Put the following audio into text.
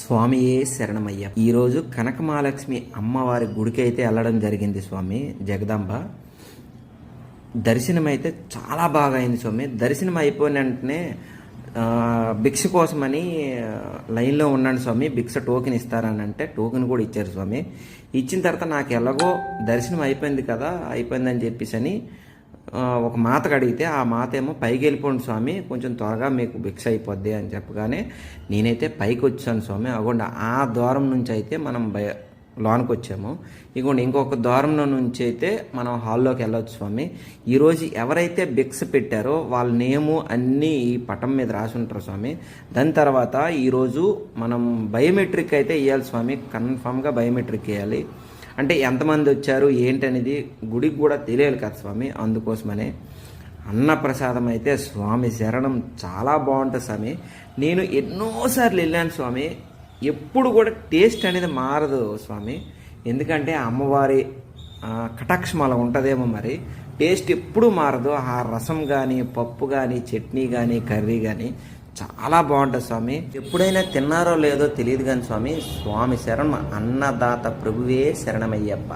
స్వామియే శరణమయ్య. ఈరోజు కనకమహాలక్ష్మి అమ్మవారి గుడికి అయితే వెళ్ళడం జరిగింది స్వామి. జగదాంబ దర్శనం అయితే చాలా బాగా అయింది స్వామి. దర్శనం అయిపోయిన వెంటనే భిక్ష కోసమని లైన్లో ఉన్నాను స్వామి. భిక్ష టోకెన్ ఇస్తారని అంటే టోకెన్ కూడా ఇచ్చారు స్వామి. ఇచ్చిన తర్వాత నాకు ఎలాగో దర్శనం అయిపోయింది కదా, అయిపోయిందని చెప్పేసి అని ఒక మాతకు అడిగితే ఆ మాత ఏమో పైకి వెళ్ళిపోండి స్వామి, కొంచెం త్వరగా మీకు భిక్ష అయిపోద్ది అని చెప్పగానే నేనైతే పైకి వచ్చాను స్వామి. అగోండి ఆ ద్వారం నుంచి అయితే మనం లోనికి వచ్చాము. ఇగోండి ఇంకొక ద్వారంలో నుంచి అయితే మనం హాల్లోకి వెళ్ళొచ్చు స్వామి. ఈరోజు ఎవరైతే భిక్ష పెట్టారో వాళ్ళ నేము అన్నీ ఈ పటం మీద రాసి ఉంటారు స్వామి. దాని తర్వాత ఈరోజు మనం బయోమెట్రిక్ అయితే వేయాలి స్వామి. కన్ఫామ్గా బయోమెట్రిక్ వేయాలి. అంటే ఎంతమంది వచ్చారు ఏంటనేది గుడికి కూడా తెలియాలి కదా స్వామి. అందుకోసమనే అన్నప్రసాదం అయితే స్వామి శరణం చాలా బాగుంటుంది స్వామి. నేను ఎన్నోసార్లు వెళ్ళాను స్వామి. ఎప్పుడు కూడా టేస్ట్ అనేది మారదు స్వామి. ఎందుకంటే అమ్మవారి కటాక్షం అలా ఉంటుందేమో మరి. టేస్ట్ ఎప్పుడు మారదు. ఆ రసం కానీ, పప్పు కానీ, చట్నీ కానీ, కర్రీ కానీ చాలా బాగుంటుంది స్వామి. ఎప్పుడైనా తిన్నారో లేదో తెలియదు కానీ స్వామి, స్వామి శరణం. అన్నదాత ప్రభువే శరణమయ్యప్ప.